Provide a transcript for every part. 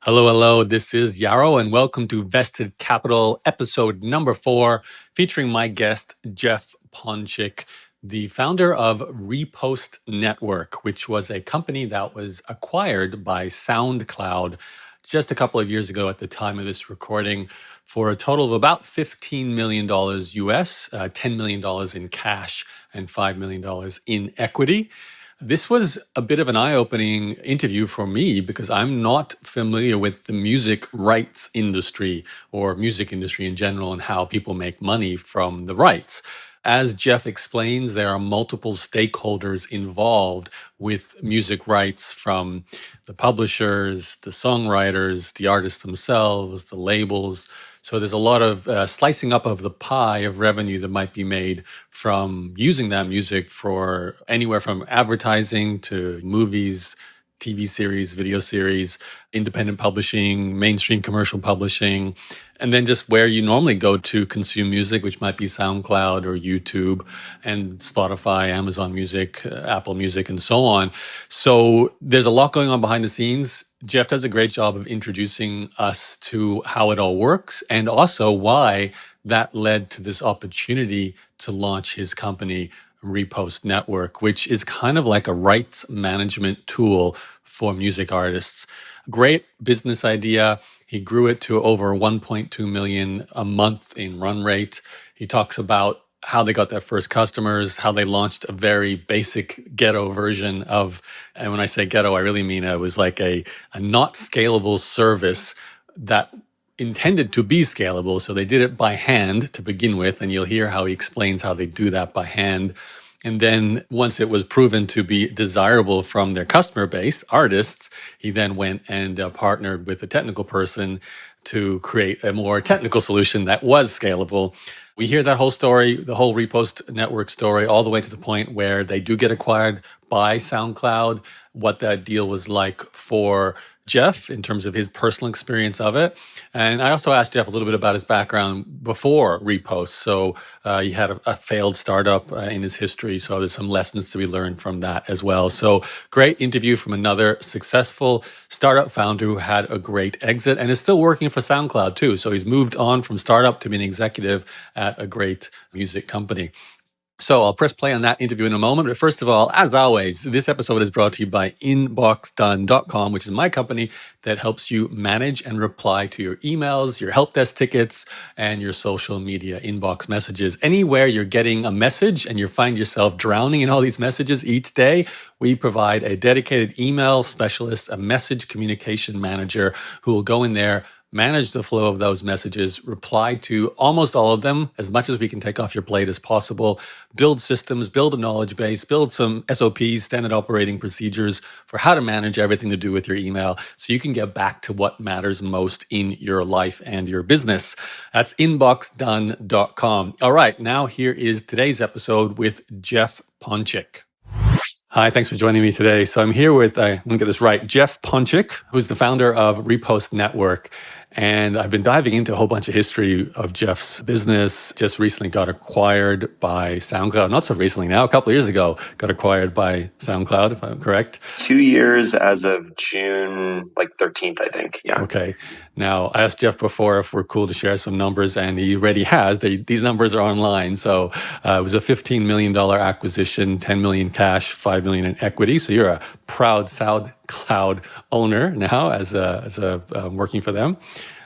Hello, hello. This is Yarrow, and welcome to Vested Capital, episode number 4, featuring my guest, Jeff Ponchik, the founder of Repost Network, which was a company that was acquired by SoundCloud just a couple of years ago at the time of this recording for a total of about $15 million US, $10 million in cash, and $5 million in equity. This was a bit of an eye-opening interview for me because I'm not familiar with the music rights industry or music industry in general and how people make money from the rights. As Jeff explains, there are multiple stakeholders involved with music rights, from the publishers, the songwriters, the artists themselves, the labels. So there's a lot of slicing up of the pie of revenue that might be made from using that music for anywhere from advertising to movies, TV series, video series, independent publishing, mainstream commercial publishing, and then just where you normally go to consume music, which might be SoundCloud or YouTube and Spotify, Amazon Music, Apple Music, and so on. So there's a lot going on behind the scenes. Jeff does a great job of introducing us to how it all works and also why that led to this opportunity to launch his company, Repost Network, which is kind of like a rights management tool for music artists. Great business idea. He grew it to over 1.2 million a month in run rate. He talks about how they got their first customers, how they launched a very basic ghetto version of, and when I say ghetto, I really mean it was like a not scalable service that intended to be scalable. So they did it by hand to begin with, and you'll hear how he explains how they do that by hand. And then once it was proven to be desirable from their customer base, artists, he then went and partnered with a technical person to create a more technical solution that was scalable. We hear that whole story, the whole Repost Network story, all the way to the point where they do get acquired by SoundCloud, what that deal was like for Jeff in terms of his personal experience of it. And I also asked Jeff a little bit about his background before Repost. So he had a failed startup in his history. So there's some lessons to be learned from that as well. So great interview from another successful startup founder who had a great exit and is still working for SoundCloud too. So he's moved on from startup to being an executive at a great music company. So I'll press play on that interview in a moment. But first of all, as always, this episode is brought to you by inboxdone.com, which is my company that helps you manage and reply to your emails, your help desk tickets, and your social media inbox messages. Anywhere you're getting a message and you find yourself drowning in all these messages each day, we provide a dedicated email specialist, a message communication manager who will go in there, manage the flow of those messages, reply to almost all of them, as much as we can take off your plate as possible, build systems, build a knowledge base, build some SOPs, standard operating procedures for how to manage everything to do with your email so you can get back to what matters most in your life and your business. That's inboxdone.com. All right, now here is today's episode with Jeff Ponchik. Hi, thanks for joining me today. So I'm here with, I'm going to get this right, Jeff Ponchik, who's the founder of Repost Network. And I've been diving into a whole bunch of history of Jeff's business. Just recently got acquired by SoundCloud. Not so recently now, a couple of years ago, got acquired by SoundCloud, if I'm correct. 2 years as of June, 13th, I think. Yeah. Okay. Now, I asked Jeff before if we're cool to share some numbers, and he already has. These numbers are online. So it was a $15 million acquisition, 10 million cash, 5 million in equity. So you're a proud SoundCloud owner now as working for them.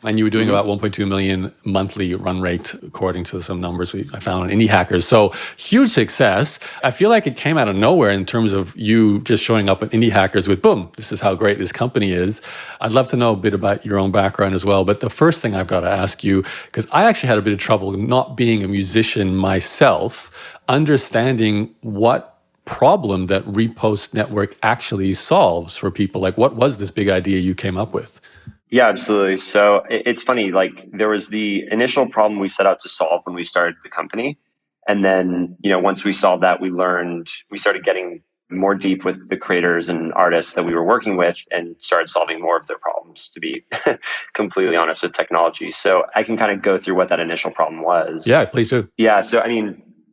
And you were doing about 1.2 million monthly run rate, according to some numbers I found on Indie Hackers. So huge success. I feel like it came out of nowhere in terms of you just showing up at Indie Hackers with, boom, this is how great this company is. I'd love to know a bit about your own background as well. But the first thing I've got to ask you, because I actually had a bit of trouble not being a musician myself, understanding what problem that Repost Network actually solves for people. Like, what was this big idea you came up with? Yeah, absolutely. So it's funny, there was the initial problem we set out to solve when we started the company. And then, once we solved that, we started getting more deep with the creators and artists that we were working with and started solving more of their problems, to be completely honest, with technology. So I can kind of go through what that initial problem was. Yeah, please do. Yeah. So,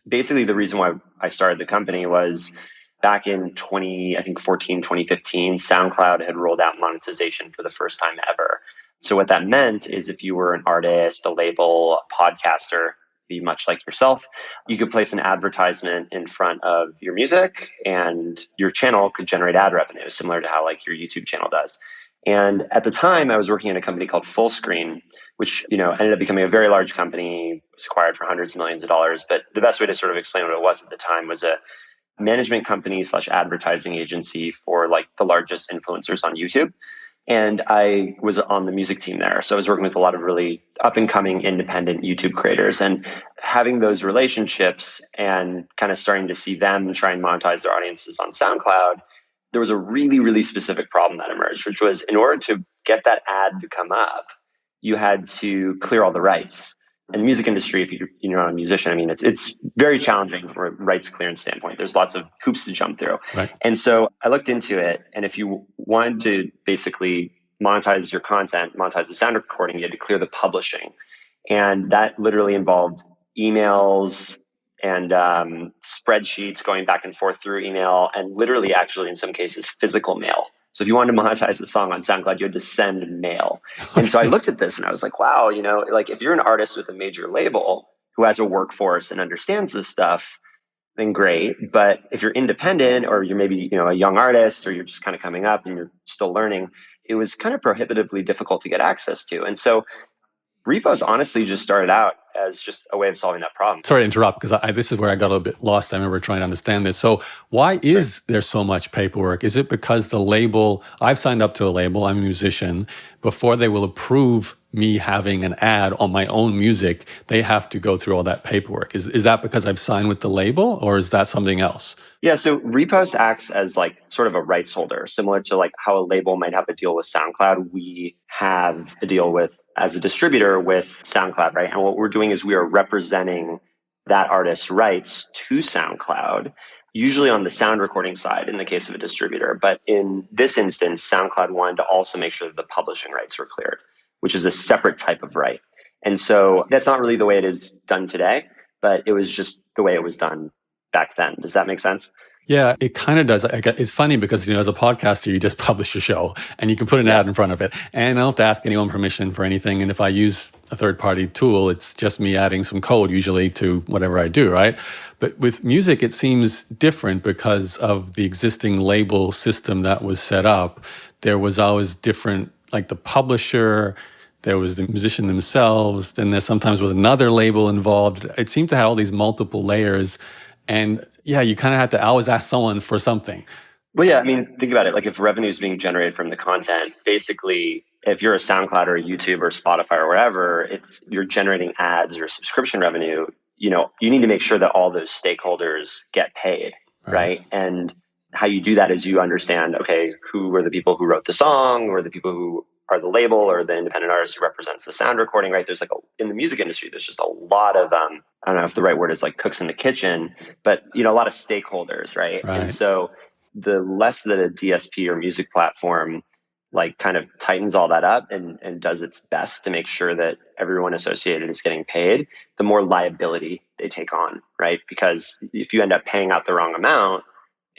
basically the reason why I started the company was back in 2015, SoundCloud had rolled out monetization for the first time ever. So what that meant is if you were an artist, a label, a podcaster, be much like yourself, you could place an advertisement in front of your music and your channel could generate ad revenue, similar to how like your YouTube channel does. And at the time, I was working in a company called Fullscreen, which ended up becoming a very large company, was acquired for hundreds of millions of dollars. But the best way to sort of explain what it was at the time was a management company / advertising agency for like the largest influencers on YouTube. And I was on the music team there. So I was working with a lot of really up and coming independent YouTube creators, and having those relationships and kind of starting to see them try and monetize their audiences on SoundCloud. There was a really, really specific problem that emerged, which was in order to get that ad to come up, you had to clear all the rights. In the music industry, if you're not a musician, I mean, it's very challenging from a rights clearance standpoint. There's lots of hoops to jump through. Right. And so I looked into it. And if you wanted to basically monetize your content, monetize the sound recording, you had to clear the publishing. And that literally involved emails and spreadsheets going back and forth through email, and literally actually in some cases physical mail. So if you wanted to monetize the song on SoundCloud, you had to send mail. And so I looked at this and I was like, wow, like if you're an artist with a major label who has a workforce and understands this stuff, then great. But if you're independent or you're maybe, a young artist, or you're just kind of coming up and you're still learning, it was kind of prohibitively difficult to get access to. And so Repost honestly just started out as just a way of solving that problem. Sorry to interrupt, because this is where I got a little bit lost. I remember trying to understand this. So why is there so much paperwork? Is it because the label, I've signed up to a label, I'm a musician, before they will approve me having an ad on my own music, they have to go through all that paperwork. Is that because I've signed with the label, or is that something else? Yeah, so Repost acts as like sort of a rights holder, similar to like how a label might have a deal with SoundCloud. We have a deal with, as a distributor, with SoundCloud, right? And what we're doing is we are representing that artist's rights to SoundCloud, usually on the sound recording side in the case of a distributor. But in this instance, SoundCloud wanted to also make sure that the publishing rights were cleared, which is a separate type of right. And so that's not really the way it is done today, but it was just the way it was done back then. Does that make sense? Yeah, it kind of does. It's funny because, as a podcaster, you just publish your show and you can put an ad in front of it. And I don't have to ask anyone permission for anything. And if I use a third-party tool, it's just me adding some code usually to whatever I do, right? But with music, it seems different because of the existing label system that was set up. There was always different, like the publisher, there was the musician themselves, then there sometimes was another label involved. It seemed to have all these multiple layers. And yeah, you kind of had to always ask someone for something. Well, yeah, I mean, think about it. Like if revenue is being generated from the content, basically, if you're a SoundCloud or a YouTube or Spotify or wherever, you're generating ads or subscription revenue. You need to make sure that all those stakeholders get paid, right? And how you do that is you understand, okay, who are the people who wrote the song, or the people who are the label, or the independent artist who represents the sound recording, right? There's in the music industry, there's just a lot of, I don't know if the right word is like cooks in the kitchen, but, a lot of stakeholders, right? And so the less that a DSP or music platform like kind of tightens all that up and does its best to make sure that everyone associated is getting paid, the more liability they take on, right? Because if you end up paying out the wrong amount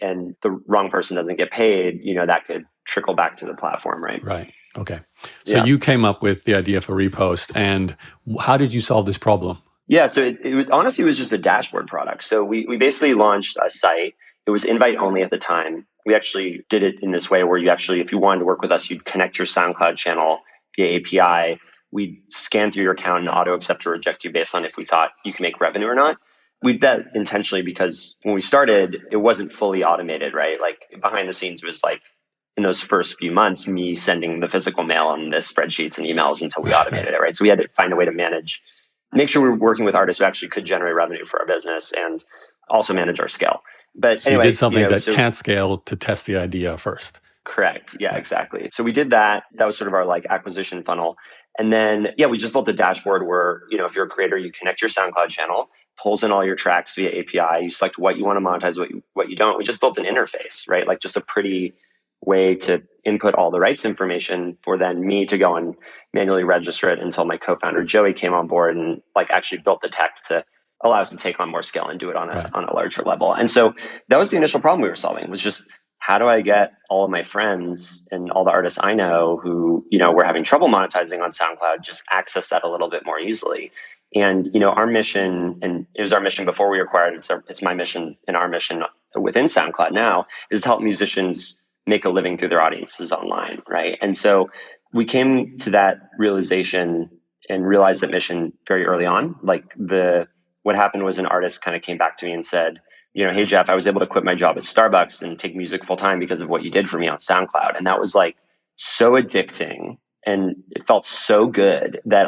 and the wrong person doesn't get paid, that could trickle back to the platform, right? Right. Okay. So you came up with the idea for Repost, and how did you solve this problem? Yeah, so it honestly was just a dashboard product. So we basically launched a site. It was invite only at the time. We actually did it in this way where if you wanted to work with us, you'd connect your SoundCloud channel via API. We'd scan through your account and auto accept or reject you based on if we thought you can make revenue or not. We did that intentionally because when we started, it wasn't fully automated, right? Like behind the scenes was like, in those first few months, me sending the physical mail and the spreadsheets and emails until we automated it, right? So we had to find a way to make sure we were working with artists who actually could generate revenue for our business and also manage our scale. But so anyway, you did something that can't scale to test the idea first. Correct. Yeah, exactly. So we did that. That was sort of our like acquisition funnel. And then, we just built a dashboard where, if you're a creator, you connect your SoundCloud channel, pulls in all your tracks via API. You select what you want to monetize, what you don't. We just built an interface, right? Like just a pretty way to input all the rights information for then me to go and manually register it until my co-founder Joey came on board and like actually built the tech to allow us to take on more scale and do it on Right. a larger level. And so that was the initial problem we were solving, was just how do I get all of my friends and all the artists I know who, were having trouble monetizing on SoundCloud, just access that a little bit more easily. And, our mission, and it was our mission before we acquired it, it's my mission and our mission within SoundCloud now, is to help musicians make a living through their audiences online, right? And so we came to that realization and realized that mission very early on. What happened was an artist kind of came back to me and said, hey Jeff, I was able to quit my job at Starbucks and take music full time because of what you did for me on SoundCloud. And that was like so addicting. And it felt so good that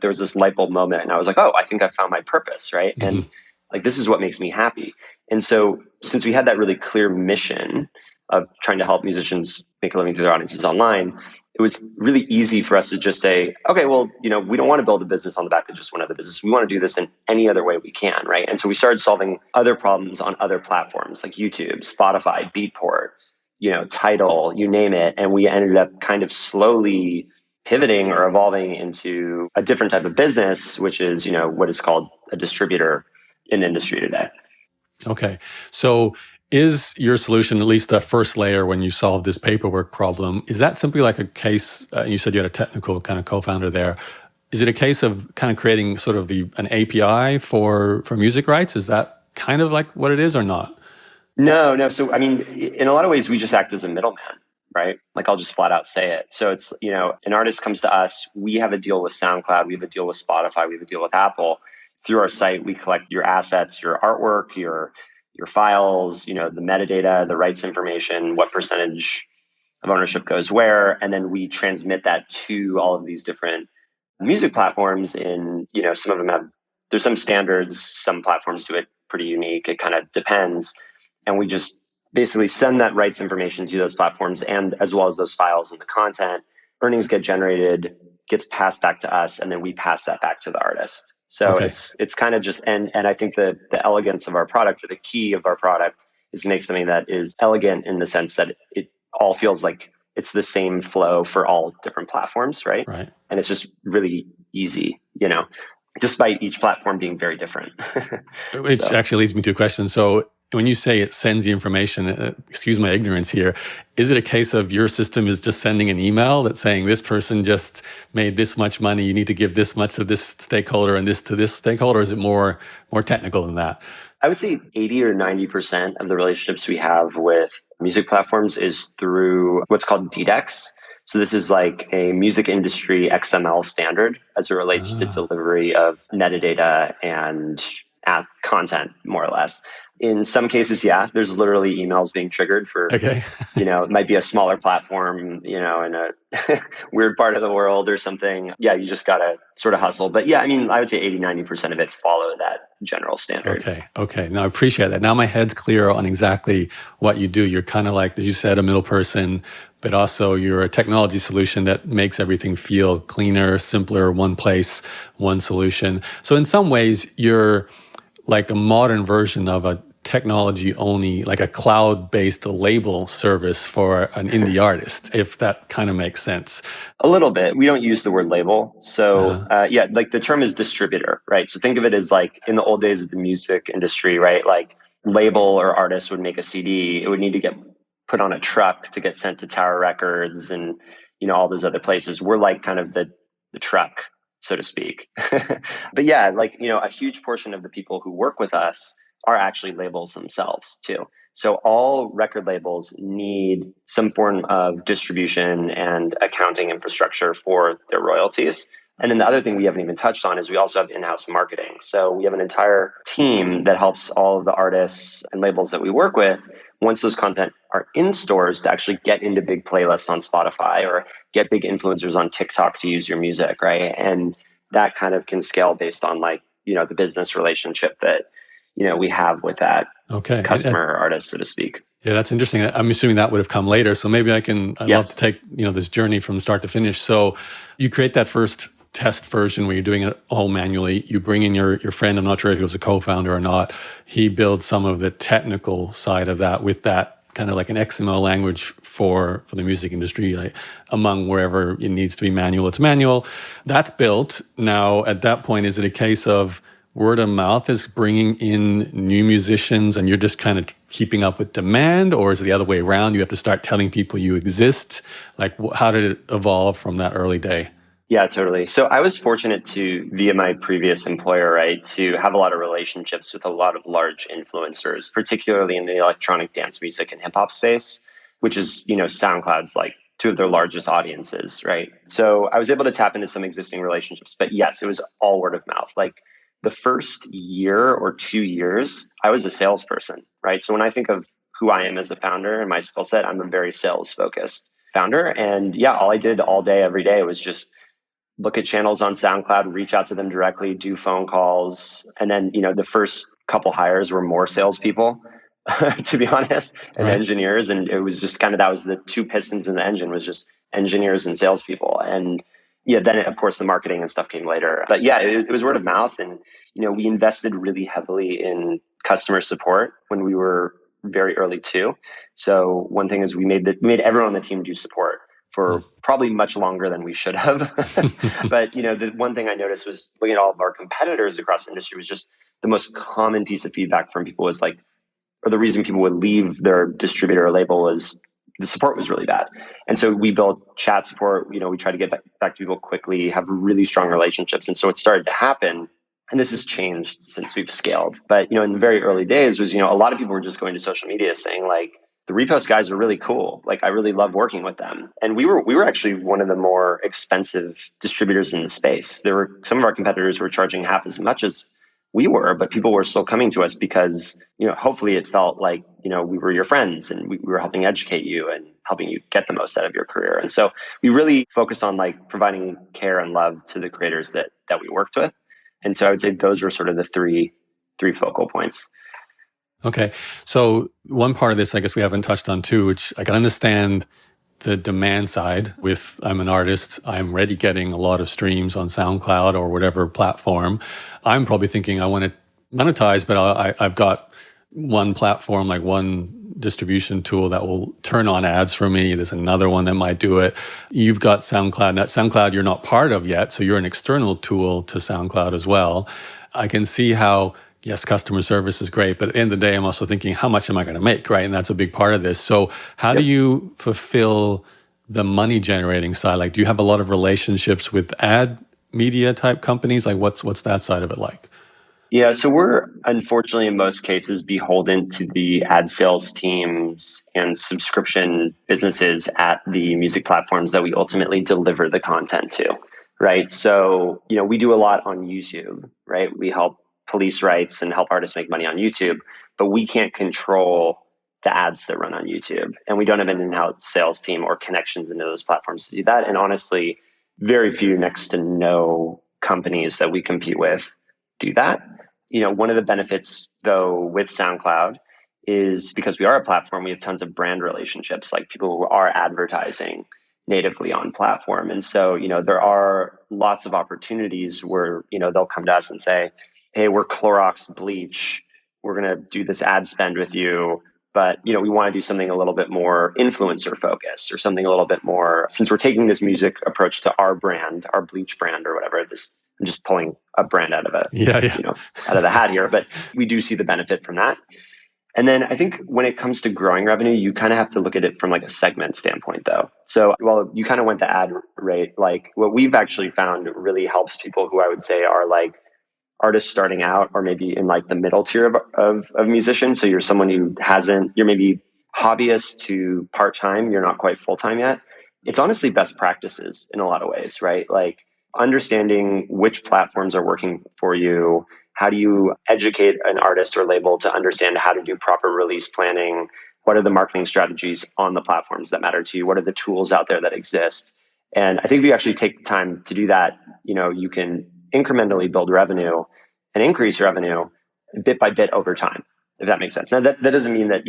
there was this light bulb moment and I was like, oh, I think I found my purpose, right? Mm-hmm. And this is what makes me happy. And so since we had that really clear mission of trying to help musicians make a living through their audiences online, it was really easy for us to just say, okay, well, we don't want to build a business on the back of just one other business. We want to do this in any other way we can, right? And so we started solving other problems on other platforms like YouTube, Spotify, Beatport, Tidal, you name it. And we ended up kind of slowly pivoting or evolving into a different type of business, which is, what is called a distributor in the industry today. Okay. So is your solution, at least the first layer when you solve this paperwork problem, is that simply like a case, you said you had a technical kind of co-founder there. Is it a case of kind of creating sort of an API for music rights? Is that kind of like what it is or not? No. So, I mean, in a lot of ways, we just act as a middleman, right? Like I'll just flat out say it. So it's, an artist comes to us, we have a deal with SoundCloud, we have a deal with Spotify, we have a deal with Apple. Through our site, we collect your assets, your artwork, your files, the metadata, the rights information, what percentage of ownership goes where, and then we transmit that to all of these different music platforms. Some of them there's some standards, some platforms do it pretty unique. It kind of depends. And we just basically send that rights information to those platforms, and as well as those files and the content. Earnings get generated, gets passed back to us, and then we pass that back to the artist. So Okay. it's kind of just, and I think the elegance of our product, or the key of our product, is to make something that is elegant in the sense that it all feels like it's the same flow for all different platforms, right? Right. And it's just really easy, despite each platform being very different. Which actually leads me to a question. So when you say it sends the information, excuse my ignorance here, is it a case of your system is just sending an email that's saying this person just made this much money, you need to give this much to this stakeholder and this to this stakeholder? Or is it more technical than that? I would say 80 or 90% of the relationships we have with music platforms is through what's called DDEX. So this is like a music industry XML standard as it relates to delivery of metadata and content, more or less. In some cases, yeah, there's literally emails being triggered for, Okay. It might be a smaller platform, in a weird part of the world or something. Yeah, you just got to sort of hustle. But yeah, I mean, I would say 80, 90% of it follow that general standard. Okay. No, I appreciate that. Now my head's clear on exactly what you do. You're kind of like, as you said, a middle person, but also you're a technology solution that makes everything feel cleaner, simpler, one place, one solution. So in some ways, you're like a modern version of a technology only, like a cloud-based label service for an indie artist, if that kind of makes sense. A little bit. We don't use the word label. So like the term is distributor, right? So think of it as like in the old days of the music industry, right? Like label or artist would make a CD. It would need to get put on a truck to get sent to Tower Records and, all those other places. We're like kind of the truck, so to speak. But yeah, a huge portion of the people who work with us are actually labels themselves too. So all record labels need some form of distribution and accounting infrastructure for their royalties. And then the other thing we haven't even touched on is we also have in-house marketing. So we have an entire team that helps all of the artists and labels that we work with, once those content are in stores, to actually get into big playlists on Spotify or get big influencers on TikTok to use your music, right? And that kind of can scale based on the business relationship that, we have with that customer or artist, so to speak. Yeah, that's interesting. I'm assuming that would have come later. So maybe I'd love to take, this journey from start to finish. So you create that first test version where you're doing it all manually. You bring in your friend, I'm not sure if he was a co-founder or not. He builds some of the technical side of that with that kind of like an XML language for the music industry, like among wherever it needs to be manual, it's manual. That's built. Now, at that point, is it a case of word of mouth is bringing in new musicians and you're just kind of keeping up with demand, or is it the other way around? You have to start telling people you exist. Like, how did it evolve from that early day? Yeah, totally. So I was fortunate to, via my previous employer, right, to have a lot of relationships with a lot of large influencers, particularly in the electronic dance music and hip hop space, which is, SoundCloud's like two of their largest audiences, right? So I was able to tap into some existing relationships, but yes, it was all word of mouth. Like the first year or 2 years, I was a salesperson, right? So when I think of who I am as a founder and my skill set, I'm a very sales focused founder. And yeah, all I did all day, every day was just look at channels on SoundCloud, reach out to them directly, do phone calls. And then, the first couple hires were more salespeople, to be honest, and Right. engineers. And it was just kind of, that was the two pistons in the engine, was just engineers and salespeople. And yeah, then of course the marketing and stuff came later. But yeah, it was word of mouth. And, we invested really heavily in customer support when we were very early too. So one thing is we made everyone on the team do support for probably much longer than we should have. But the one thing I noticed was looking at all of our competitors across the industry was just the most common piece of feedback from people was like, or the reason people would leave their distributor or label was the support was really bad. And so we built chat support. We try to get back to people quickly, have really strong relationships. And so it started to happen. And this has changed since we've scaled. But, in the very early days was, a lot of people were just going to social media saying like, the Repost guys are really cool. Like I really love working with them. And we were actually one of the more expensive distributors in the space. There were some of our competitors were charging half as much as we were, but people were still coming to us because, hopefully it felt like, we were your friends and we were helping educate you and helping you get the most out of your career. And so we really focus on like providing care and love to the creators that we worked with. And so I would say those were sort of the three focal points. Okay. So one part of this, I guess we haven't touched on too, which I can understand the demand side with I'm an artist, I'm already getting a lot of streams on SoundCloud or whatever platform. I'm probably thinking I want to monetize, but I've got one platform, like one distribution tool that will turn on ads for me. There's another one that might do it. You've got SoundCloud. Now, SoundCloud you're not part of yet, so you're an external tool to SoundCloud as well. I can see how, yes, customer service is great, but at the end of the day, I'm also thinking, how much am I going to make, right? And that's a big part of this. So how do you fulfill the money generating side? Like, do you have a lot of relationships with ad media type companies? Like, what's that side of it like? Yeah, so we're unfortunately in most cases beholden to the ad sales teams and subscription businesses at the music platforms that we ultimately deliver the content to, right? So, we do a lot on YouTube, right? We help police rights and help artists make money on YouTube, but we can't control the ads that run on YouTube. And we don't have an in-house sales team or connections into those platforms to do that. And honestly, very few, next to no companies that we compete with do that. One of the benefits though with SoundCloud is because we are a platform, we have tons of brand relationships, like people who are advertising natively on platform. And so, there are lots of opportunities where, they'll come to us and say, hey, we're Clorox bleach. We're going to do this ad spend with you. But, we want to do something a little bit more influencer focused or something a little bit more, since we're taking this music approach to our brand, our bleach brand or whatever, I'm just pulling a brand out of Yeah, yeah. out of the hat here, but we do see the benefit from that. And then I think when it comes to growing revenue, you kind of have to look at it from like a segment standpoint though. So, well, you kind of went the ad rate, like what we've actually found really helps people who I would say are like artists starting out or maybe in like the middle tier of musicians. So you're someone who you're maybe hobbyist to part-time, you're not quite full-time yet. It's honestly best practices in a lot of ways, right? Like understanding which platforms are working for you. How do you educate an artist or label to understand how to do proper release planning? What are the marketing strategies on the platforms that matter to you? What are the tools out there that exist? And I think if you actually take time to do that, you can incrementally build revenue and increase revenue bit by bit over time, if that makes sense. Now, that doesn't mean that,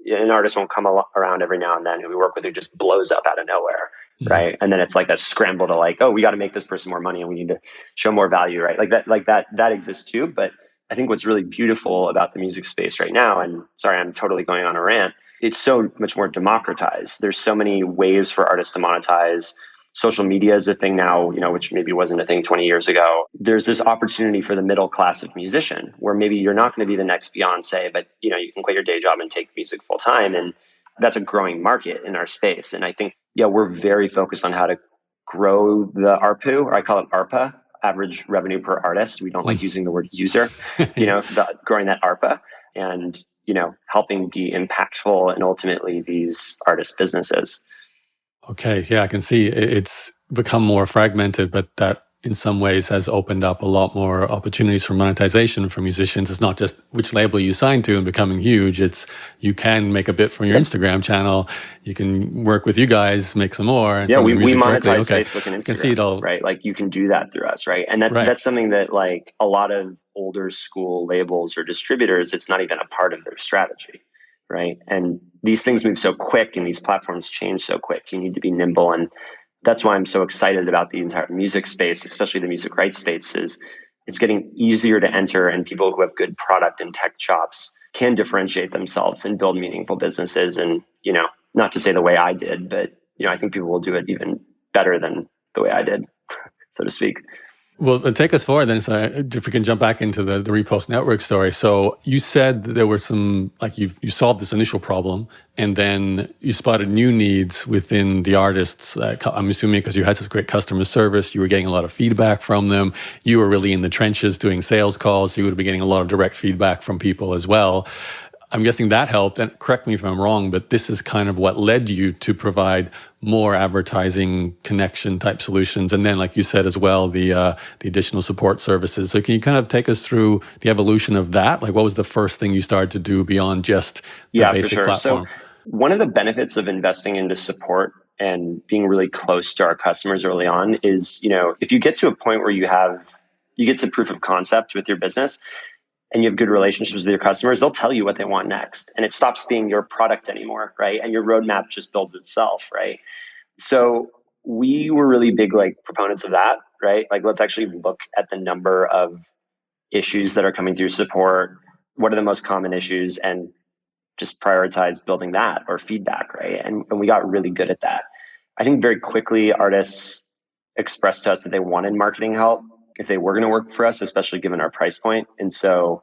an artist won't come around every now and then who we work with who just blows up out of nowhere, right? And then it's like a scramble to like, oh, we got to make this person more money and we need to show more value, right? That exists too. But I think what's really beautiful about the music space right now, and sorry, I'm totally going on a rant, it's so much more democratized. There's so many ways for artists to monetize, social media is a thing now, which maybe wasn't a thing 20 years ago. There's this opportunity for the middle class of musician where maybe you're not going to be the next Beyonce, but you can quit your day job and take music full time. And that's a growing market in our space. And I think, yeah, we're very focused on how to grow the ARPU, or I call it ARPA, average revenue per artist. We don't like using the word user, growing that ARPA and, helping be impactful and ultimately these artist businesses. Okay, yeah, I can see it's become more fragmented, but that in some ways has opened up a lot more opportunities for monetization for musicians. It's not just which label you sign to and becoming huge. It's you can make a bit from your Instagram channel. You can work with you guys, make some more, and yeah, from we your music monetize directly. Okay, Facebook and Instagram, I can see it all. right? Like you can do that through us, right? And Right. that's something that like a lot of older school labels or distributors, it's not even a part of their strategy, right? And these things move so quick and these platforms change so quick. You need to be nimble, and that's why I'm so excited about the entire music space, especially the music rights space. Is it's getting easier to enter, and people who have good product and tech chops can differentiate themselves and build meaningful businesses. And not to say the way I did, but I think people will do it even better than the way I did, so to speak. Well, take us forward then. So if we can jump back into the Repost network story. So you said that there were some, like you solved this initial problem and then you spotted new needs within the artists. I'm assuming because you had such great customer service, you were getting a lot of feedback from them. You were really in the trenches doing sales calls. So you would have been getting a lot of direct feedback from people as well. I'm guessing that helped, and correct me if I'm wrong, but this is kind of what led you to provide more advertising connection type solutions. And then, like you said as well, the additional support services. So can you kind of take us through the evolution of that? Like what was the first thing you started to do beyond just the basic for sure. platform? So one of the benefits of investing into support and being really close to our customers early on is, if you get to a point where you get to proof of concept with your business, and you have good relationships with your customers, they'll tell you what they want next. And it stops being your product anymore, right? And your roadmap just builds itself, right? So we were really big like proponents of that, right? Like let's actually look at the number of issues that are coming through support. What are the most common issues? And just prioritize building that or feedback, right? And we got really good at that. I think very quickly artists expressed to us that they wanted marketing help if they were going to work for us, especially given our price point. And so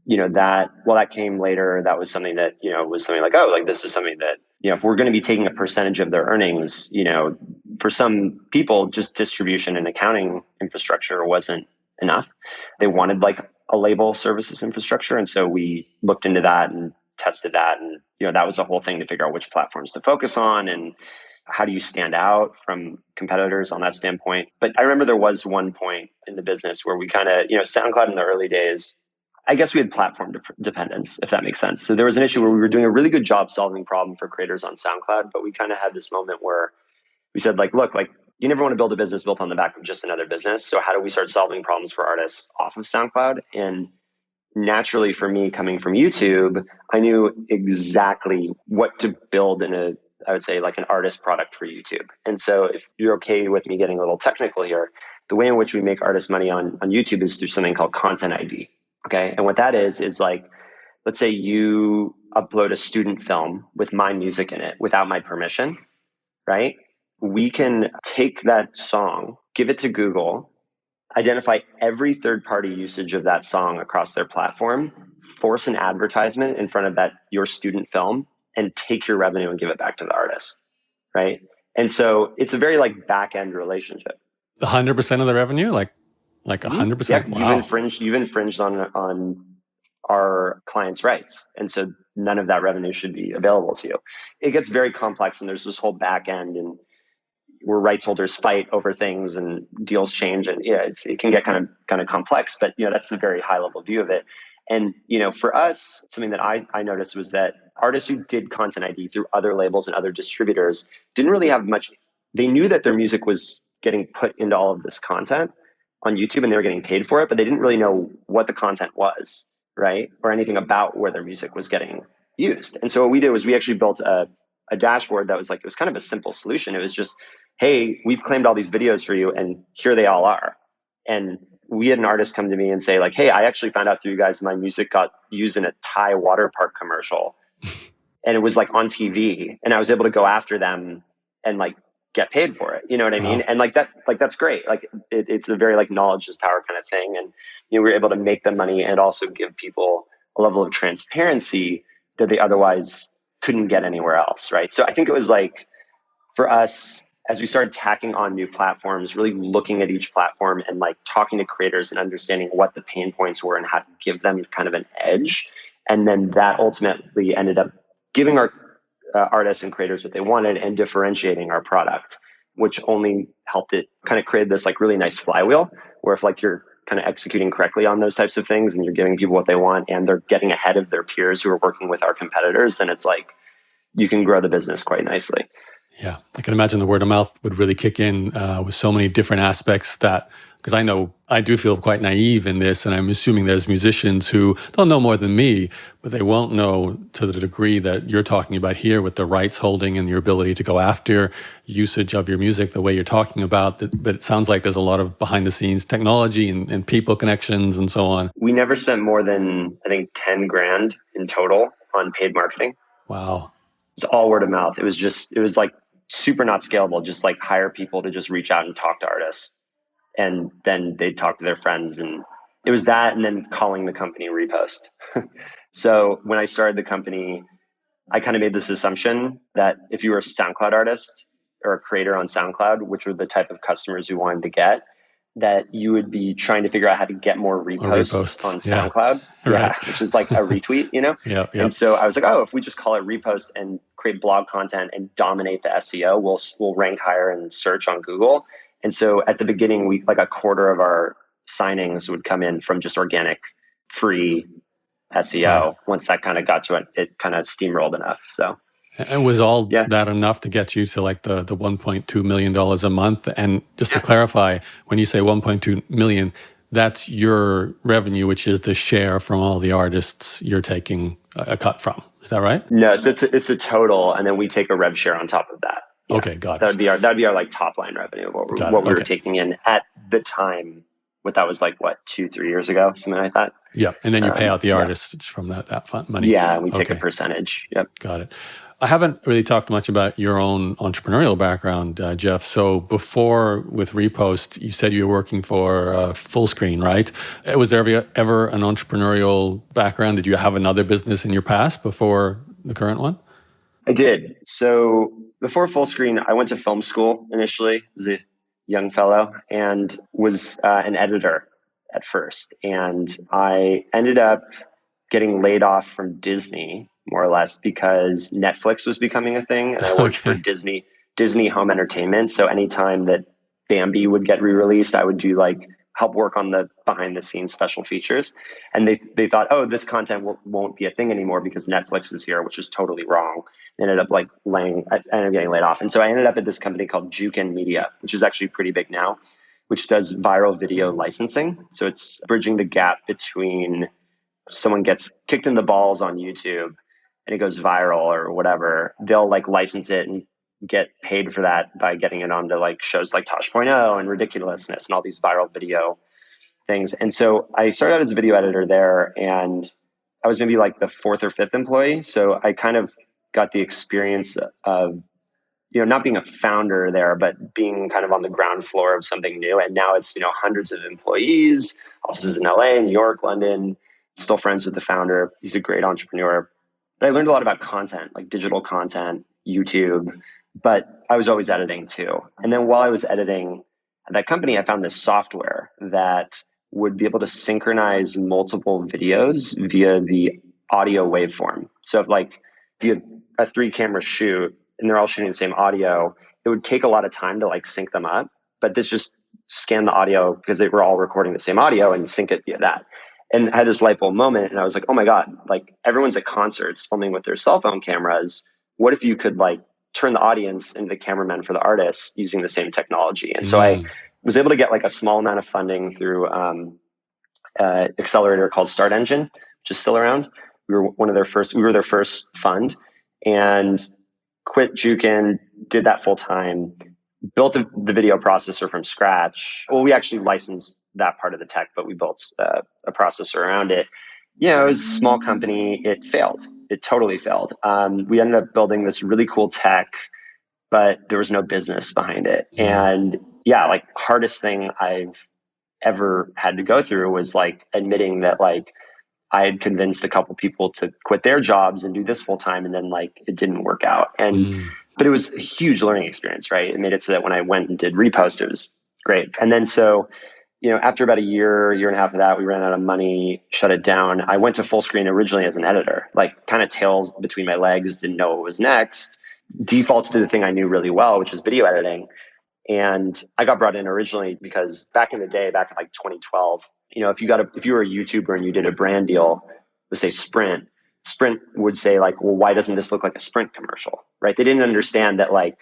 that came later. That was something that, was something like, oh, like this is something that, if we're going to be taking a percentage of their earnings, for some people, just distribution and accounting infrastructure wasn't enough. They wanted like a label services infrastructure. And so we looked into that and tested that. And, that was a whole thing to figure out which platforms to focus on and how do you stand out from competitors on that standpoint. But I remember there was one point in the business where we kind of, SoundCloud in the early days, I guess we had platform dependence, if that makes sense. So there was an issue where we were doing a really good job solving problem for creators on SoundCloud, but we kind of had this moment where we said, like, look, like you never want to build a business built on the back of just another business. So how do we start solving problems for artists off of SoundCloud? And naturally for me coming from YouTube, I knew exactly what to build I would say like an artist product for YouTube. And so if you're okay with me getting a little technical here, the way in which we make artist money on YouTube is through something called Content ID. Okay. And what that is like, let's say you upload a student film with my music in it without my permission, right? We can take that song, give it to Google, identify every third-party usage of that song across their platform, force an advertisement in front of your student film, and take your revenue and give it back to the artist, right? And so it's a very like back-end relationship. 100% of the revenue, like 100%. Yeah, Wow. you've infringed on our clients' rights, and so none of that revenue should be available to you. It gets very complex, and there's this whole back-end and where rights holders fight over things and deals change, and it can get kind of complex. But that's the very high level view of it. And for us, something that I noticed was that artists who did Content ID through other labels and other distributors didn't really have much. They knew that their music was getting put into all of this content on YouTube and they were getting paid for it, but they didn't really know what the content was, right? Or anything about where their music was getting used. And so what we did was we actually built a dashboard that was like, it was kind of a simple solution. It was just, hey, we've claimed all these videos for you and here they all are. And we had an artist come to me and say like, hey, I actually found out through you guys, my music got used in a Thai water park commercial. And it was like on TV. And I was able to go after them and like get paid for it. You know what I mean? Wow. And that's great. Like it's a very like knowledge is power kind of thing. And we were able to make the money and also give people a level of transparency that they otherwise couldn't get anywhere else. Right. So I think it was like for us, as we started tacking on new platforms, really looking at each platform and like talking to creators and understanding what the pain points were and how to give them kind of an edge. And then that ultimately ended up giving our artists and creators what they wanted and differentiating our product, which only helped it kind of create this like really nice flywheel where if like you're kind of executing correctly on those types of things and you're giving people what they want and they're getting ahead of their peers who are working with our competitors, then it's like you can grow the business quite nicely. Yeah, I can imagine the word of mouth would really kick in with so many different aspects that, because I know I do feel quite naive in this, and I'm assuming there's musicians who they'll know more than me, but they won't know to the degree that you're talking about here with the rights holding and your ability to go after usage of your music the way you're talking about. But it sounds like there's a lot of behind the scenes technology and people connections and so on. We never spent more than, I think, 10 grand in total on paid marketing. Wow. It's all word of mouth. It was like super not scalable, just like hire people to just reach out and talk to artists. And then they'd talk to their friends. And it was that and then calling the company Repost. So when I started the company, I kind of made this assumption that if you were a SoundCloud artist or a creator on SoundCloud, which were the type of customers we wanted to get, that you would be trying to figure out how to get more reposts on Yeah. SoundCloud. Right. Yeah, which is like a retweet, you know? Yeah. And so I was like, oh, if we just call it Repost and create blog content and dominate the SEO, we'll rank higher in search on Google. And so at the beginning, we like a quarter of our signings would come in from just organic free SEO. Wow. Once that kind of got to it, it kind of steamrolled enough. So and was all yeah. that enough to get you to like the $1.2 million a month? And just to clarify, when you say 1.2 million, that's your revenue, which is the share from all the artists you're taking a cut from. Is that right? No, so it's a total, and then we take a rev share on top of that. Yeah. Okay, got it. That'd be our like top line revenue of what we were taking in at the time. What that was like, what, 2-3 years ago, something like that. Yeah, and then you pay out the artists from that fund money. Yeah, we take a percentage. Yep. Got it. I haven't really talked much about your own entrepreneurial background, Jeff. So before with Repost, you said you were working for Fullscreen, right? Was there ever an entrepreneurial background? Did you have another business in your past before the current one? I did. So before Fullscreen, I went to film school initially as a young fellow and was an editor at first. And I ended up getting laid off from Disney, more or less, because Netflix was becoming a thing. And I worked for Disney Home Entertainment. So anytime that Bambi would get re-released, I would do like help work on the behind the scenes special features. And they thought, oh, this content won't be a thing anymore because Netflix is here, which was totally wrong. Ended up getting laid off. And so I ended up at this company called Jukin Media, which is actually pretty big now, which does viral video licensing. So it's bridging the gap between someone gets kicked in the balls on YouTube and it goes viral or whatever. They'll like license it and get paid for that by getting it onto like shows like Tosh.0 and Ridiculousness and all these viral video things. And so I started out as a video editor there, and I was maybe like the fourth or fifth employee. So I kind of got the experience of, not being a founder there, but being kind of on the ground floor of something new. And now it's, hundreds of employees, offices in LA, New York, London, still friends with the founder. He's a great entrepreneur. But I learned a lot about content, like digital content, YouTube, but I was always editing too. And then while I was editing at that company, I found this software that would be able to synchronize multiple videos via the audio waveform. So if you had a 3-camera shoot and they're all shooting the same audio, it would take a lot of time to like sync them up. But this just scanned the audio because they were all recording the same audio and sync it via that. And I had this light bulb moment, and I was like, oh my God, like everyone's at concerts filming with their cell phone cameras. What if you could like turn the audience into the cameraman for the artists using the same technology? And so I was able to get like a small amount of funding through accelerator called Start Engine, which is still around. We were their first fund, and quit Jukin, did that full time, built the video processor from scratch. Well, we actually licensed that part of the tech, but we built a processor around it. It was a small company. It failed. It totally failed. We ended up building this really cool tech but there was no business behind it. Mm. And yeah, like hardest thing I've ever had to go through was like admitting that like I had convinced a couple people to quit their jobs and do this full time, and then like it didn't work out. And Mm. but it was a huge learning experience, right? It made it so that when I went and did Repost, it was great. And then so, after about a year and a half of that, we ran out of money, shut it down. I went to full screen originally as an editor, like kind of tail between my legs, didn't know what was next. Defaults to the thing I knew really well, which was video editing. And I got brought in originally because back in the day, back in like 2012, if you were a YouTuber and you did a brand deal, let's say Sprint would say like, well, why doesn't this look like a Sprint commercial? Right? They didn't understand that like,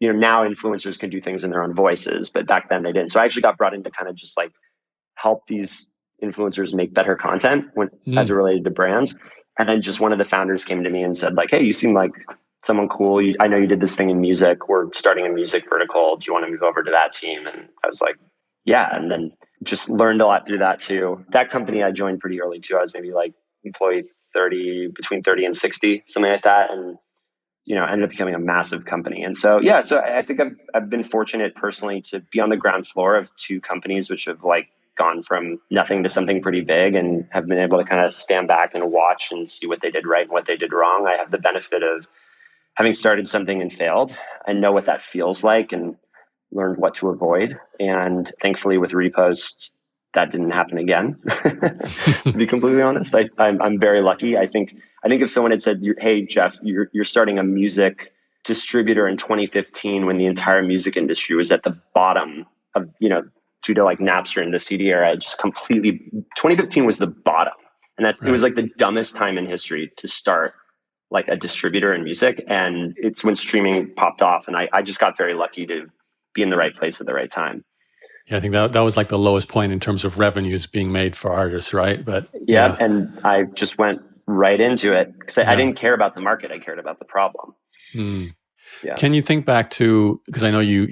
now influencers can do things in their own voices, but back then they didn't. So I actually got brought in to kind of just like help these influencers make better content as it Mm. related to brands. And then just one of the founders came to me and said like, hey, you seem like someone cool. I know you did this thing in music. We're starting a music vertical. Do you want to move over to that team? And I was like, yeah. And then just learned a lot through that too. That company I joined pretty early too. I was maybe like employee 30, between 30 and 60, something like that. And ended up becoming a massive company. And so, yeah, so I think I've been fortunate personally to be on the ground floor of two companies which have like gone from nothing to something pretty big, and have been able to kind of stand back and watch and see what they did right and what they did wrong. I have the benefit of having started something and failed. I know what that feels like and learned what to avoid. And thankfully with Repost, that didn't happen again. To be completely honest, I'm very lucky. I think if someone had said, "Hey Jeff, you're starting a music distributor in 2015 when the entire music industry was at the bottom of due to like Napster and the CD era, just completely 2015 was the bottom, and that it was Right. like the dumbest time in history to start like a distributor in music, and it's when streaming popped off, and I just got very lucky to be in the right place at the right time. Yeah, I think that was like the lowest point in terms of revenues being made for artists, right? But Yeah, yeah, and I just went right into it because I yeah. didn't care about the market. I cared about the problem. Mm. Yeah. Can you think back to, because I know you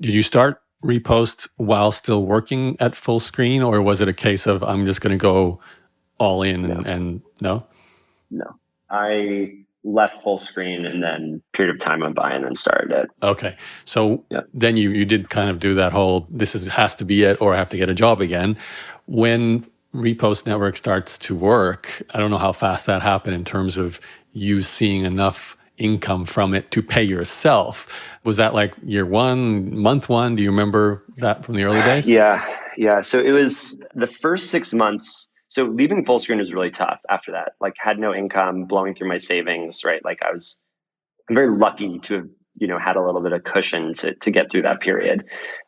did you start Repost while still working at full screen, or was it a case of I'm just going to go all in No, and no? no. I left full screen and then period of time went by and then started it. Okay. So Yeah. then you did kind of do that whole has to be it or I have to get a job again. When Repost Network starts to work, I don't know how fast that happened in terms of you seeing enough income from it to pay yourself. Was that like year one, month one? Do you remember that from the early days? Yeah. Yeah. So it was the first 6 months. So leaving full screen was really tough after that. Like had no income, blowing through my savings, right? Like I'm very lucky to have, had a little bit of cushion to get through that period.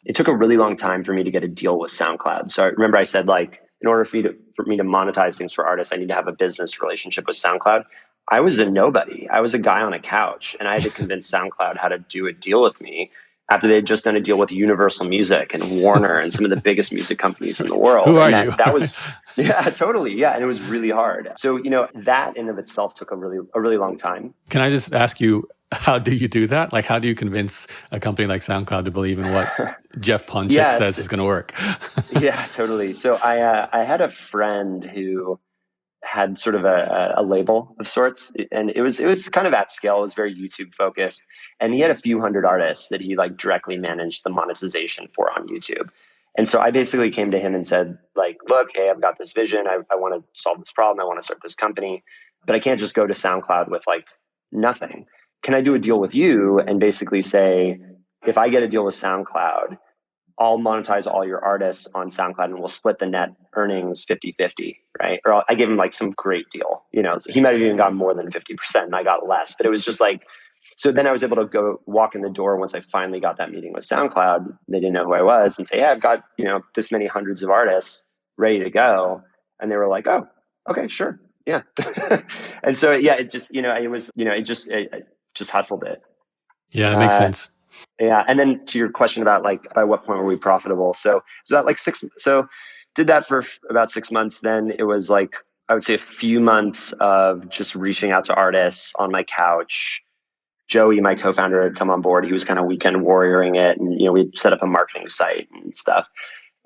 It took a really long time for me to get a deal with SoundCloud. So I remember I said like, in order for me to monetize things for artists, I need to have a business relationship with SoundCloud. I was a nobody. I was a guy on a couch, and I had to convince SoundCloud how to do a deal with me after they had just done a deal with Universal Music and Warner and some of the biggest music companies in the world. Who are And you? that was, yeah, totally. Yeah. And it was really hard. So, that in of itself took a really long time. Can I just ask you, how do you do that? Like, how do you convince a company like SoundCloud to believe in what Jeff Ponchik says Yes. is going to work? Yeah, totally. So I had a friend who had sort of a label of sorts, and it was kind of at scale. It was very YouTube focused, and he had a few hundred artists that he like directly managed the monetization for on YouTube. And so I basically came to him and said like, look, hey, I've got this vision. I want to solve this problem. I want to start this company, but I can't just go to SoundCloud with like nothing. Can I do a deal with you and basically say, if I get a deal with SoundCloud, I'll monetize all your artists on SoundCloud and we'll split the net earnings 50-50, right? Or I gave him like some great deal, so he might have even gotten more than 50% and I got less, but it was just like, so then I was able to go walk in the door once I finally got that meeting with SoundCloud. They didn't know who I was and say, yeah, I've got, this many hundreds of artists ready to go. And they were like, oh, okay, sure. Yeah. And so, yeah, it just, it was, it just hustled it. Yeah, that makes Uh, sense. yeah, and then to your question about like by what point were we profitable? So it's about like six. So did that for about 6 months. Then it was like I would say a few months of just reaching out to artists on my couch. Joey, my co-founder, had come on board. He was kind of weekend warrioring it, and we set up a marketing site and stuff.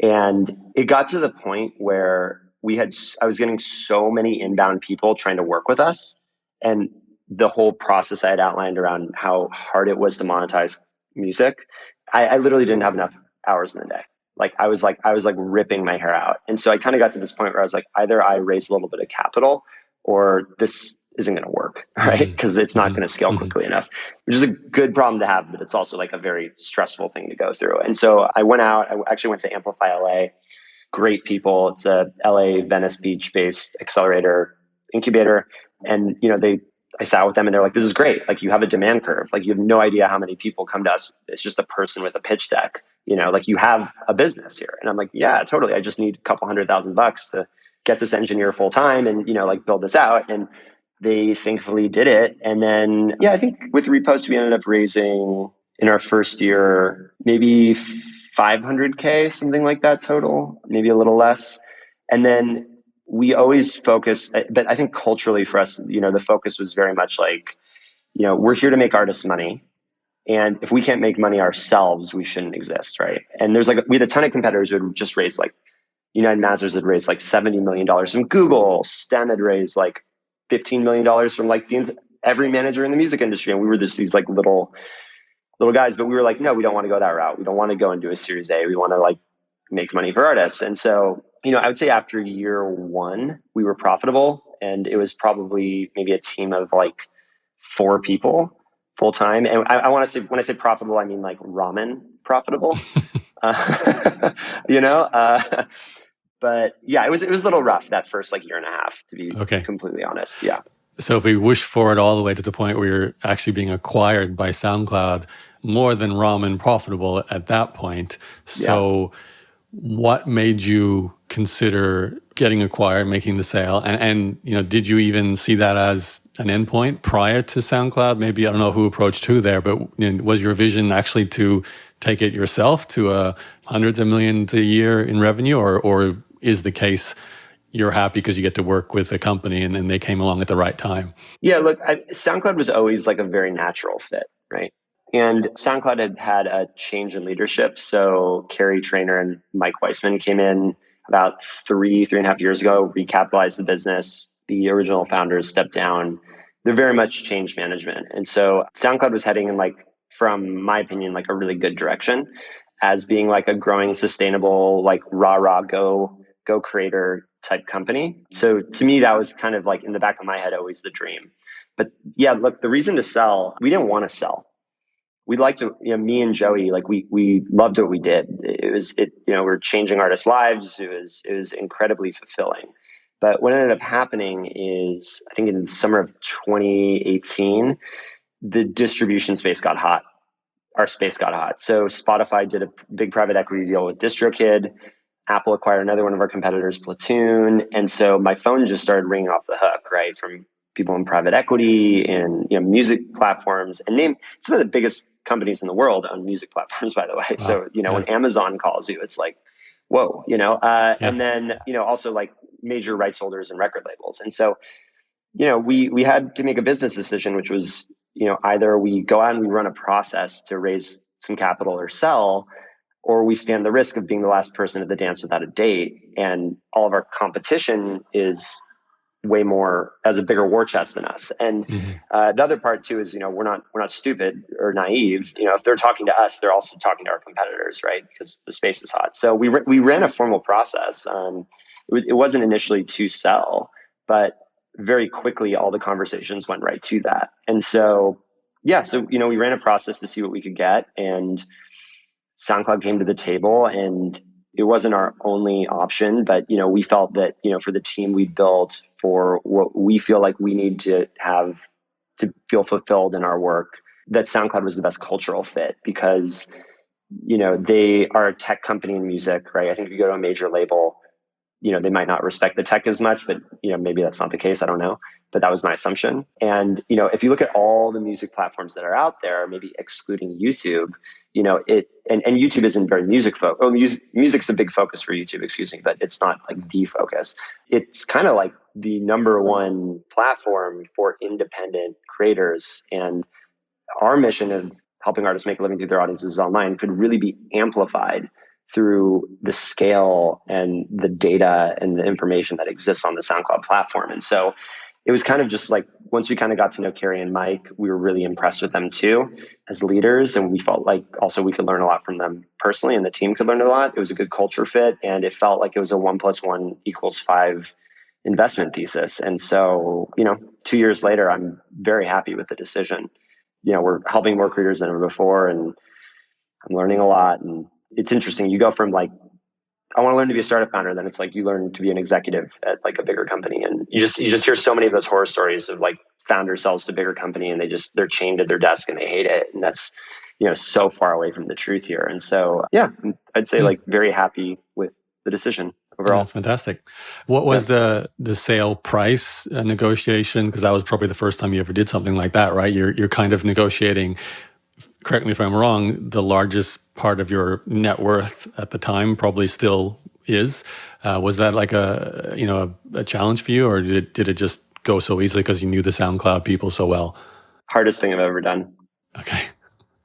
And it got to the point where I was getting so many inbound people trying to work with us, and the whole process I had outlined around how hard it was to monetize music, I literally didn't have enough hours in the day. I was like ripping my hair out. And so I kind of got to this point where I was like, either I raise a little bit of capital or this isn't going to work, right? Because it's not going to scale quickly enough, which is a good problem to have, but it's also like a very stressful thing to go through. And so I went out, I actually went to Amplify LA, great people. It's a LA Venice Beach based accelerator incubator. And, I sat with them and they're like, this is great. Like you have a demand curve. Like you have no idea how many people come to us. It's just a person with a pitch deck, like you have a business here. And I'm like, yeah, totally. I just need a couple $100,000 to get this engineer full time and, like build this out. And they thankfully did it. And then, yeah, I think with Repost, we ended up raising in our first year, maybe 500K, something like that total, maybe a little less. And then we always focus, but I think culturally for us, the focus was very much like, we're here to make artists money. And if we can't make money ourselves, we shouldn't exist, right? And we had a ton of competitors who had just raised like, United Masters had raised like $70 million from Google. STEM had raised like $15 million from like every manager in the music industry. And we were just these like little guys, but we were like, no, we don't want to go that route. We don't want to go and do a Series A. We want to like make money for artists. And so, I would say after year one, we were profitable, and it was probably maybe a team of like 4 people full time. And I want to say, when I say profitable, I mean like ramen profitable. you know, uh, but yeah, it was a little rough that first like year and a half, to be completely honest. Yeah. So if we whoosh forward all the way to the point where you're actually being acquired by SoundCloud, more than ramen profitable at that point. So what made you consider getting acquired, making the sale? And did you even see that as an endpoint prior to SoundCloud? Maybe, I don't know who approached who there, but was your vision actually to take it yourself to hundreds of millions a year in revenue, or is the case you're happy because you get to work with a company and they came along at the right time? Yeah, look, SoundCloud was always like a very natural fit, right? And SoundCloud had a change in leadership. So Carrie Trainer and Mike Weissman came in about 3.5 years ago, recapitalized the business. The original founders stepped down. They're very much change management. And so SoundCloud was heading in like, from my opinion, like a really good direction as being like a growing, sustainable, like rah, go creator type company. So to me, that was kind of like in the back of my head, always the dream. But yeah, look, the reason to sell, we didn't want to sell. We'd like to, me and Joey, like we loved what we did. We're changing artists' lives. It was incredibly fulfilling. But what ended up happening is, I think in the summer of 2018, the distribution space got hot. Our space got hot. So Spotify did a big private equity deal with DistroKid. Apple acquired another one of our competitors, Platoon. And so my phone just started ringing off the hook, right? From people in private equity and music platforms, and name some of the biggest companies in the world on music platforms, by the way. Wow. So, when Amazon calls you, it's like, whoa, and then, also like major rights holders and record labels. And so, we had to make a business decision, which was, either we go out and we run a process to raise some capital or sell, or we stand the risk of being the last person at the dance without a date. And all of our competition is way more, has a bigger war chest than us. And the other part too is, we're not stupid or naive. If they're talking to us, they're also talking to our competitors, right? Because the space is hot. So we ran a formal process. It wasn't initially to sell, but very quickly all the conversations went right to that. And so, we ran a process to see what we could get, and SoundCloud came to the table, and it wasn't our only option, but we felt that for the team we built, for what we feel like we need to have to feel fulfilled in our work, that SoundCloud was the best cultural fit, because they are a tech company in music, right? I think if you go to a major label, they might not respect the tech as much, but maybe that's not the case. I don't know, but that was my assumption. And if you look at all the music platforms that are out there, maybe excluding YouTube, and YouTube isn't very music focused. Oh, music's a big focus for YouTube, excuse me, but it's not like the focus. It's kind of like the number one platform for independent creators. And our mission of helping artists make a living through their audiences online could really be amplified through the scale and the data and the information that exists on the SoundCloud platform. And so it was kind of just like once we kind of got to know Carrie and Mike, we were really impressed with them too as leaders. And we felt like also we could learn a lot from them personally and the team could learn a lot. It was a good culture fit and it felt like it was a 1+1=5 investment thesis. And so, 2 years later, I'm very happy with the decision. We're helping more creators than ever before and I'm learning a lot. And it's interesting. You go from like, I want to learn to be a startup founder. Then it's like you learn to be an executive at like a bigger company, and you just hear so many of those horror stories of like founder sells to bigger company and they're chained at their desk and they hate it, and that's so far away from the truth here. And so yeah, I'd say like very happy with the decision overall. That's fantastic. What was the sale price negotiation? Because that was probably the first time you ever did something like that, right? You're kind of negotiating. Correct me if I'm wrong, the largest part of your net worth at the time probably still is. Was that like a challenge for you, or did it just go so easily because you knew the SoundCloud people so well? Hardest thing I've ever done. Okay.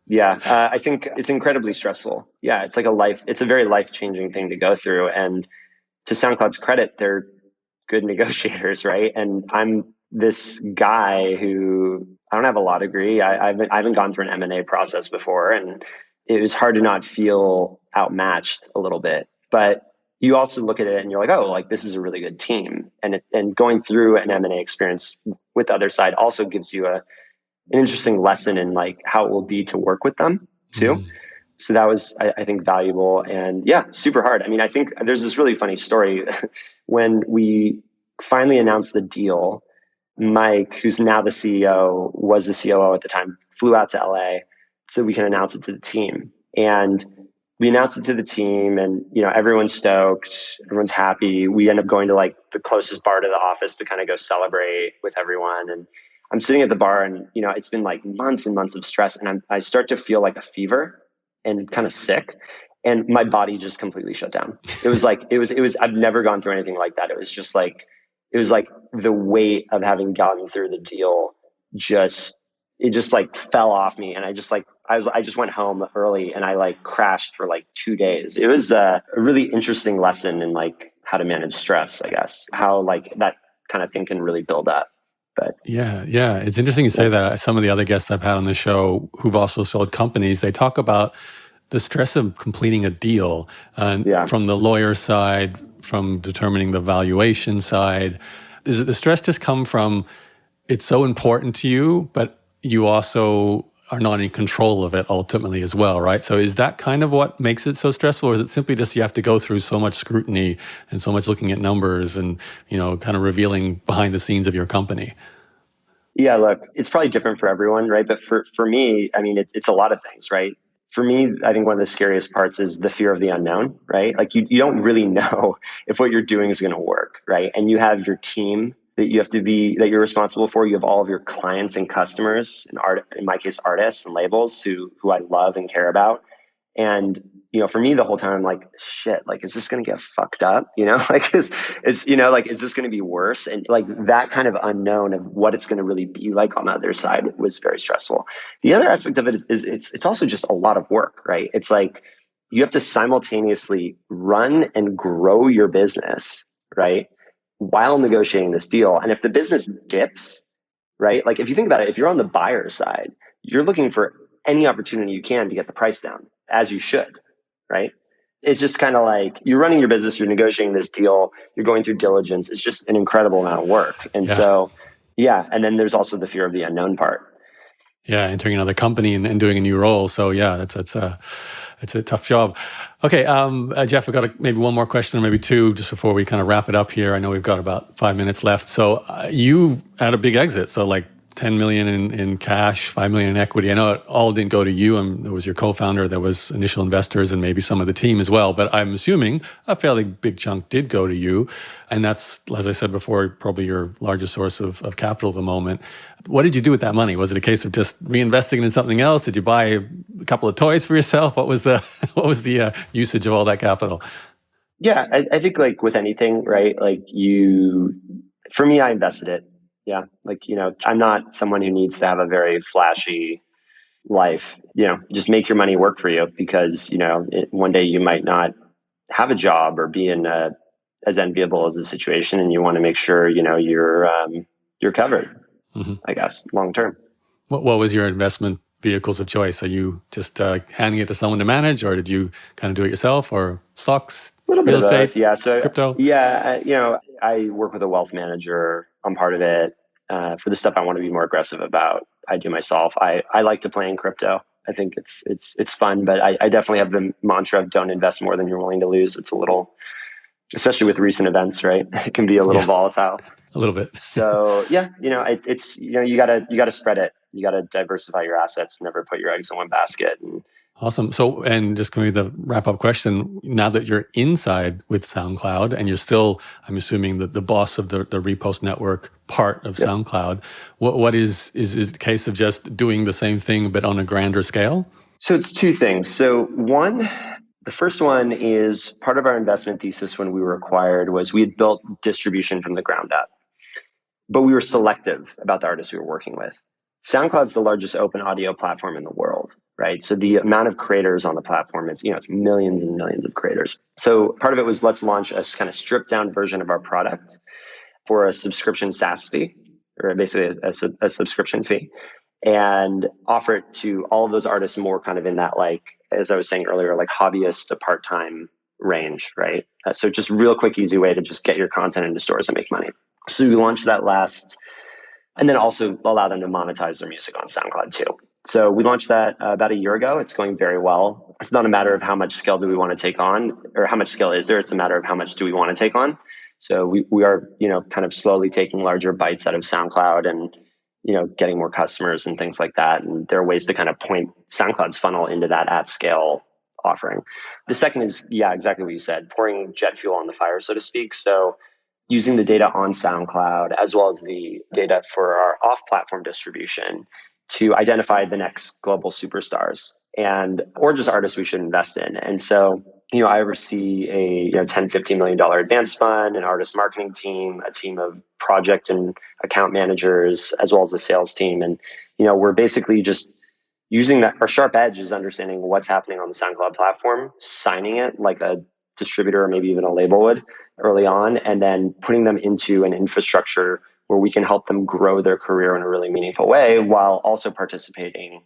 Yeah, I think it's incredibly stressful. Yeah, it's a very life-changing thing to go through. And to SoundCloud's credit, they're good negotiators, right? And I'm this guy who I don't have a law degree. I haven't gone through an M&A process before, and it was hard to not feel outmatched a little bit. But you also look at it and you're like, oh, like this is a really good team, and going through an M&A experience with the other side also gives you an interesting lesson in like how it will be to work with them too. Mm. So that was, I think, valuable and yeah, super hard. I mean, I think there's this really funny story when we finally announced the deal. Mike, who's now the CEO, was the COO at the time, flew out to LA so we can announce it to the team. And we announced it to the team and, everyone's stoked, everyone's happy. We end up going to like the closest bar to the office to kind of go celebrate with everyone. And I'm sitting at the bar and, it's been like months and months of stress. And I start to feel like a fever and kind of sick. And my body just completely shut down. It was I've never gone through anything like that. It was like the weight of having gotten through the deal it just like fell off me. And I just went home early and I like crashed for like 2 days. It was a really interesting lesson in like how to manage stress, I guess, how like that kind of thing can really build up. But yeah, it's interesting you say that. Some of the other guests I've had on the show who've also sold companies, they talk about the stress of completing a deal from the lawyer side, from determining the valuation side. Does the stress just come from it's so important to you, but you also are not in control of it ultimately as well, right? So is that kind of what makes it so stressful, or is it simply just you have to go through so much scrutiny and so much looking at numbers and, kind of revealing behind the scenes of your company? Yeah, look, it's probably different for everyone, right? But for me, I mean, it's a lot of things, right? For me, I think one of the scariest parts is the fear of the unknown, right? Like you don't really know if what you're doing is going to work, right? And you have your team that you're responsible for. You have all of your clients and customers, in my case, artists and labels who I love and care about. And, for me, the whole time, I'm like, shit, like, is this going to get fucked up? Like, is this going to be worse? And like that kind of unknown of what it's going to really be like on the other side was very stressful. The other aspect of it is it's also just a lot of work, right? It's like you have to simultaneously run and grow your business, right? While negotiating this deal. And if the business dips, right? Like if you think about it, if you're on the buyer side, you're looking for any opportunity you can to get the price down, as you should, right? It's just kind of like you're running your business, you're negotiating this deal, you're going through diligence. It's just an incredible amount of work. And so, yeah. And then there's also the fear of the unknown part. Yeah, entering another company and doing a new role. So yeah, it's a tough job. Okay, Jeff, I've got maybe one more question or maybe two just before we kind of wrap it up here. I know we've got about 5 minutes left. So you had a big exit. So like 10 million in cash, 5 million in equity. I know it all didn't go to you, and there was your co-founder, there was initial investors, and maybe some of the team as well. But I'm assuming a fairly big chunk did go to you, and that's, as I said before, probably your largest source of capital at the moment. What did you do with that money? Was it a case of just reinvesting it in something else? Did you buy a couple of toys for yourself? What was the usage of all that capital? Yeah, I think like with anything, right? Like for me, I invested it. Yeah. Like, I'm not someone who needs to have a very flashy life, just make your money work for you because, one day you might not have a job or be in as enviable as a situation. And you want to make sure, you're covered, Hmm. I guess, long term. What was your investment vehicles of choice? Are you just handing it to someone to manage, or did you kind of do it yourself, or stocks, A little bit real of both, estate, yeah. So, crypto? yeah, I work with a wealth manager. I'm part of it. For the stuff I want to be more aggressive about, I do myself. I like to play in crypto. I think it's fun, but I definitely have the mantra of don't invest more than you're willing to lose. It's a little, especially with recent events, right? It can be a little Yeah, volatile. a little bit. So yeah, it's you gotta spread it. You gotta diversify your assets. Never put your eggs in one basket. And Awesome. So, and just going to be the wrap up question, now that you're inside with SoundCloud and you're still, I'm assuming, the boss of the Repost network part of yep. SoundCloud, what is it a case of just doing the same thing but on a grander scale? So it's two things. So one, the first one is part of our investment thesis when we were acquired was we had built distribution from the ground up, but we were selective about the artists we were working with. SoundCloud's the largest open audio platform in the world, right? So the amount of creators on the platform is, it's millions and millions of creators. So part of it was let's launch a kind of stripped down version of our product for a subscription SaaS fee, or basically a subscription fee, and offer it to all of those artists more kind of in that, like, as I was saying earlier, like hobbyist to part-time range, right? So just real quick, easy way to just get your content into stores and make money. So we launched that and then also allow them to monetize their music on SoundCloud too. So we launched that about a year ago. It's going very well. It's not a matter of how much scale do we want to take on or how much scale is there. It's a matter of how much do we want to take on. So we are, kind of slowly taking larger bites out of SoundCloud and, getting more customers and things like that. And there are ways to kind of point SoundCloud's funnel into that at scale offering. The second is, yeah, exactly what you said, pouring jet fuel on the fire, so to speak. So using the data on SoundCloud as well as the data for our off-platform distribution to identify the next global superstars or just artists we should invest in. And so, I oversee a $10-15 million advance fund, an artist marketing team, a team of project and account managers, as well as a sales team. And, we're basically just using that. Our sharp edge is understanding what's happening on the SoundCloud platform, signing it like a distributor or maybe even a label would early on, and then putting them into an infrastructure where we can help them grow their career in a really meaningful way while also participating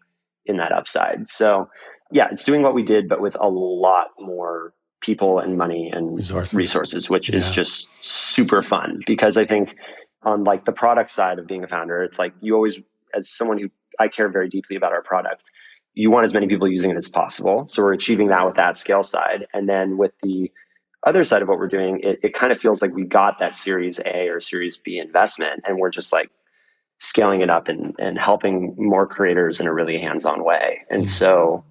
in that upside. So yeah, it's doing what we did, but with a lot more people and money and resources, which is just super fun. Because I think on like the product side of being a founder, it's like you always, as someone who I care very deeply about our product, you want as many people using it as possible. So we're achieving that with that scale side. And then with the other side of what we're doing, it kind of feels like we got that Series A or Series B investment, and we're just like scaling it up and helping more creators in a really hands-on way. And so,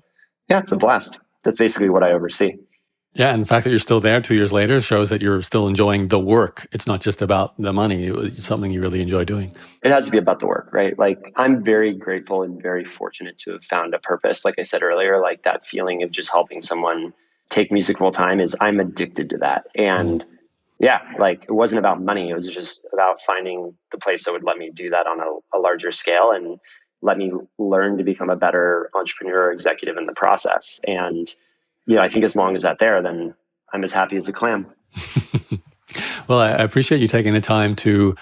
yeah, it's a blast. That's basically what I oversee. Yeah, and the fact that you're still there 2 years later shows that you're still enjoying the work. It's not just about the money. It's something you really enjoy doing. It has to be about the work, right? Like, I'm very grateful and very fortunate to have found a purpose. Like I said earlier, like that feeling of just helping someone take music full time I'm addicted to that. And yeah, like it wasn't about money. It was just about finding the place that would let me do that on a larger scale and let me learn to become a better entrepreneur or executive in the process. And, I think as long as that's there, then I'm as happy as a clam. Well, I appreciate you taking the time to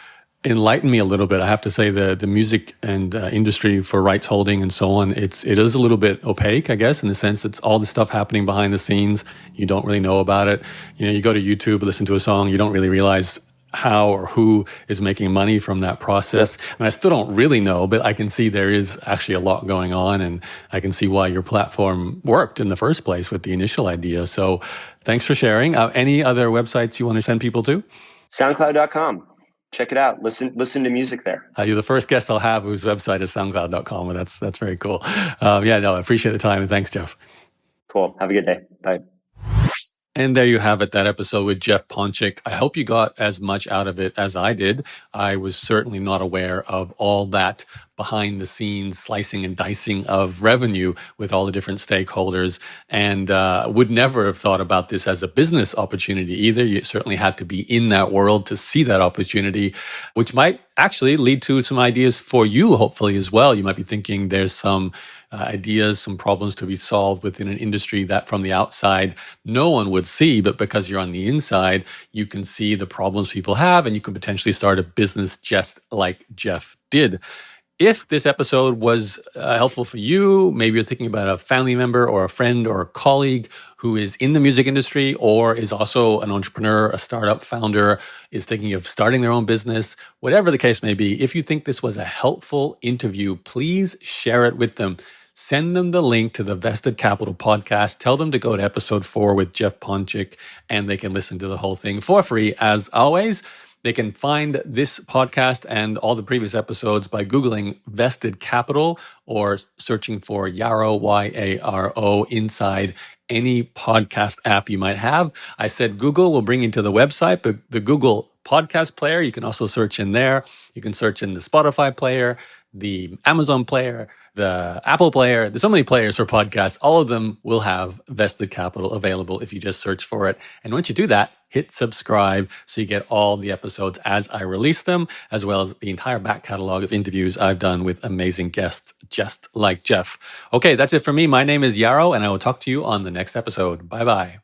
enlighten me a little bit. I have to say the music and industry for rights holding and so on, it is a little bit opaque, I guess, in the sense it's all the stuff happening behind the scenes. You don't really know about it. You go to YouTube, listen to a song, you don't really realize how or who is making money from that process. Yep. And I still don't really know, but I can see there is actually a lot going on, and I can see why your platform worked in the first place with the initial idea. So thanks for sharing. Any other websites you want to send people to? SoundCloud.com. Check it out. Listen to music there. You're the first guest I'll have whose website is SoundCloud.com, and that's very cool. I appreciate the time, and thanks, Jeff. Cool. Have a good day. Bye. And there you have it, that episode with Jeff Ponchik. I hope you got as much out of it as I did. I was certainly not aware of all that behind the scenes slicing and dicing of revenue with all the different stakeholders, and would never have thought about this as a business opportunity either. You certainly had to be in that world to see that opportunity, which might actually lead to some ideas for you, hopefully, as well. You might be thinking there's some ideas, some problems to be solved within an industry that from the outside no one would see, but because you're on the inside, you can see the problems people have and you can potentially start a business just like Jeff did. If this episode was helpful for you, maybe you're thinking about a family member or a friend or a colleague who is in the music industry or is also an entrepreneur, a startup founder, is thinking of starting their own business, whatever the case may be, if you think this was a helpful interview, please share it with them. Send them the link to the Vested Capital podcast. Tell them to go to episode 4 with Jeff Ponchik, and they can listen to the whole thing for free as always. They can find this podcast and all the previous episodes by Googling Vested Capital or searching for Yaro, Y-A-R-O, inside any podcast app you might have. I said Google will bring you to the website, but the Google podcast player, you can also search in there. You can search in the Spotify player, the Amazon player, the Apple player. There's so many players for podcasts. All of them will have Vested Capital available if you just search for it. And once you do that, hit subscribe so you get all the episodes as I release them, as well as the entire back catalog of interviews I've done with amazing guests just like Jeff. Okay, that's it for me. My name is Yaro, and I will talk to you on the next episode. Bye-bye.